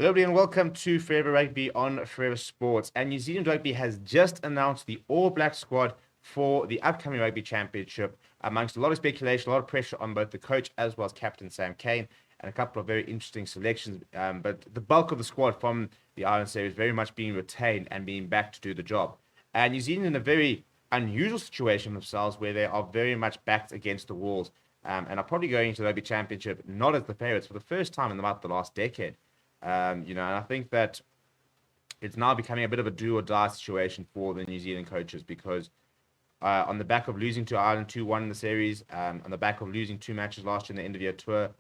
Hello, everybody, and welcome to Forever Rugby on Forever Sports. And New Zealand Rugby has just announced the All Black squad for the upcoming Rugby Championship, amongst a lot of speculation, a lot of pressure on both the coach as well as Captain Sam Cane, and a couple of very interesting selections. But the bulk of the squad from the Island Series very much being retained and being back to do the job. And New Zealand in a very unusual situation themselves, where they are very much backed against the walls, and are probably going into the Rugby Championship not as the favourites for the first time in about the last decade. And I think that it's now becoming a bit of a do or die situation for the New Zealand coaches because on the back of losing to Ireland 2-1 in the series, on the back of losing two matches last year in the end of year tour,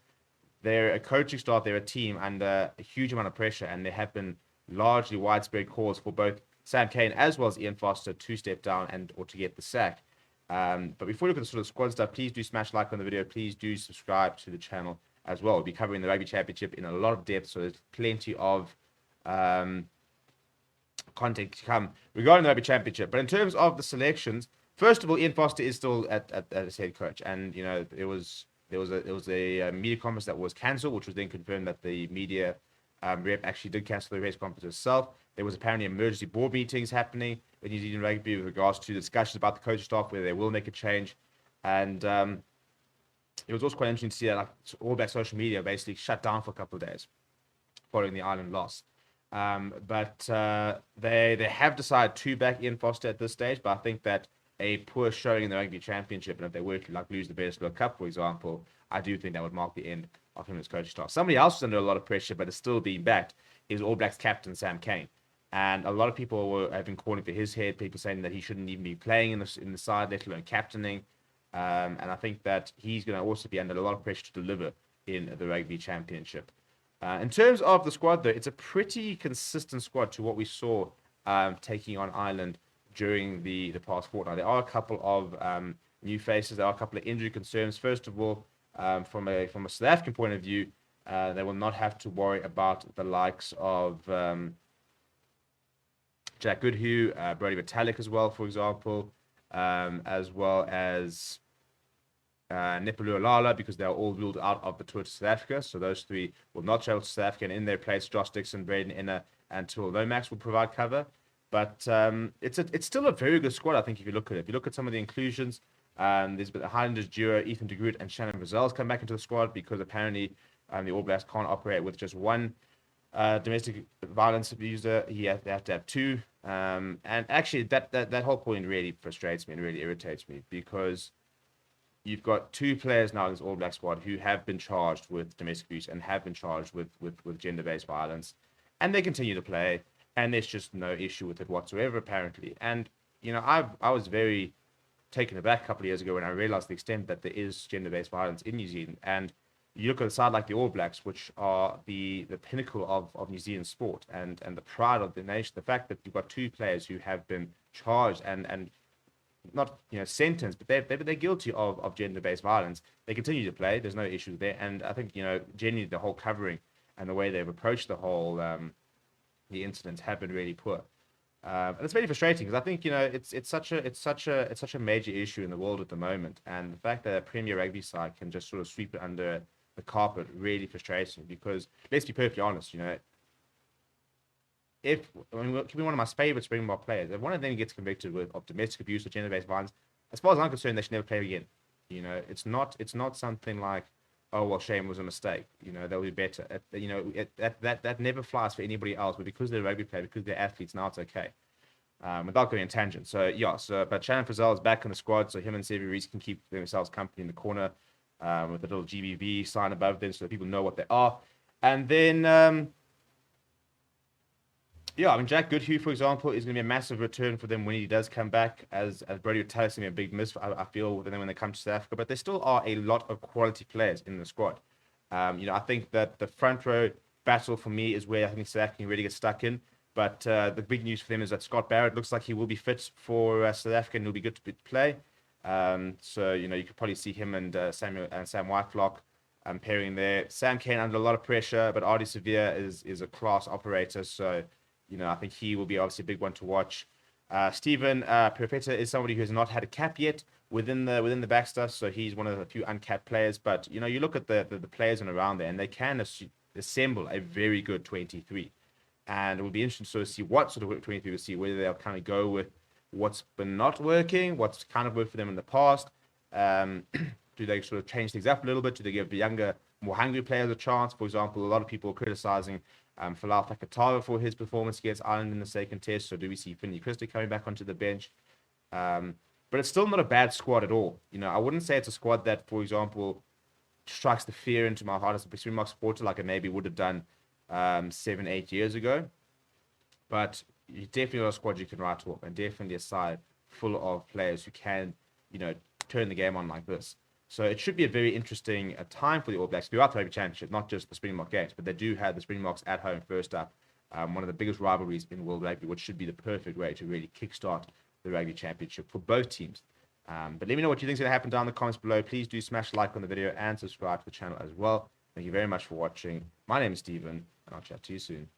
they're a coaching staff, they're a team under a huge amount of pressure, and there have been largely widespread calls for both Sam Cane as well as Ian Foster to step down and or to get the sack. But before we look at the sort of squad stuff, please do smash like on the video. Please do subscribe to the channel as well. We'll be covering the Rugby Championship in a lot of depth, so there's plenty of content to come regarding the Rugby Championship. But in terms of the selections, first of all, Ian Foster is still as head coach, and there was a media conference that was cancelled, which was then confirmed that the media rep actually did cancel the press conference itself. There was apparently emergency board meetings happening in New Zealand Rugby with regards to discussions about the coaching staff, whether they will make a change. And it was also quite interesting to see that all Black social media basically shut down for a couple of days following the Ireland loss. But they have decided to back Ian Foster at this stage, but I think that a poor showing in the Rugby Championship, and if they were to lose the British World Cup, for example, I do think that would mark the end of him as coaching staff. Somebody else is under a lot of pressure, but is still being backed, is All Blacks captain Sam Cane. And a lot of people have been calling for his head, people saying that he shouldn't even be playing in the side, let alone captaining. And I think that he's going to also be under a lot of pressure to deliver in the Rugby Championship. In terms of the squad, though, it's a pretty consistent squad to what we saw taking on Ireland during the past fortnight. There are a couple of new faces. There are a couple of injury concerns. First of all, from a South African point of view, they will not have to worry about the likes of Jack Goodhue, Brody Metallic as well, for example, as well as Nepalua Lala, because they are all ruled out of the tour to South Africa. So those three will not travel to South Africa, and in their place, Josh Dixon, Braden Inner, and Tyrrell Lomax will provide cover. But it's still a very good squad, I think, if you look at it. If you look at some of the inclusions, there's been the Highlanders duo, Ethan de Groot and Shannon Rizal's come back into the squad because apparently the All Blacks can't operate with just one domestic violence abuser. They have to have two. And actually, that whole point really frustrates me and really irritates me because you've got two players now in this All Black squad who have been charged with domestic abuse and have been charged with gender-based violence, and they continue to play, and there's just no issue with it whatsoever, apparently. And, I was very taken aback a couple of years ago when I realized the extent that there is gender-based violence in New Zealand. And you look at a side like the All Blacks, which are the pinnacle of New Zealand sport and the pride of the nation, the fact that you've got two players who have been charged and not sentenced, but they're guilty of gender-based violence. They continue to play. There's no issues there, and I think generally the whole covering and the way they've approached the whole the incidents have been really poor. And it's very frustrating because I think it's such a major issue in the world at the moment, and the fact that a Premier Rugby side can just sort of sweep it under the carpet really frustrates me because let's be perfectly honest, it could be one of my favorite Springbok players. If one of them gets convicted of domestic abuse or gender-based violence, as far as I'm concerned, they should never play again. It's not something like, oh well, shame, was a mistake. They'll be better. That never flies for anybody else. But because they're a rugby player, because they're athletes, now it's okay. Without going on tangent. So yeah. But Shannon Frizzell is back in the squad, so him and Sevi Reese can keep themselves company in the corner with a little GBV sign above them, so that people know what they are. And then. Jack Goodhue, for example, is going to be a massive return for them when he does come back. As Brody would tell us, going to be a big miss, I feel, with them when they come to South Africa. But there still are a lot of quality players in the squad. I think that the front row battle for me is where I think South Africa can really get stuck in. But the big news for them is that Scott Barrett looks like he will be fit for South Africa and will be good to play. So you could probably see him and Sam Whitelock pairing there. Sam Cane under a lot of pressure, but Artie Severe is a class operator, so. I think he will be obviously a big one to watch. Stephen Perfetta is somebody who has not had a cap yet within the back stuff, so he's one of the few uncapped players. But you look at the players and around there, and they can assemble a very good 23. And it will be interesting to sort of see what sort of 23 we'll see, whether they'll kind of go with what's been not working, what's kind of worked for them in the past. Do they sort of change things up a little bit? Do they give the younger, more hungry players a chance? For example, a lot of people are criticizing Folau Fakatava for his performance against Ireland in the second test. So do we see Finney Christie coming back onto the bench? But it's still not a bad squad at all. You know, I wouldn't say it's a squad that, for example, strikes the fear into my heart as a Springbok supporter like I maybe would have done 7-8 years ago. But you definitely got a squad you can write off, and definitely a side full of players who can, you know, turn the game on like this. So it should be a very interesting time for the All Blacks throughout the Rugby Championship, not just the Springbok games, but they do have the Springboks at home first up, one of the biggest rivalries in World Rugby, which should be the perfect way to really kickstart the Rugby Championship for both teams. But let me know what you think is going to happen down in the comments below. Please do smash like on the video and subscribe to the channel as well. Thank you very much for watching. My name is Steven, and I'll chat to you soon.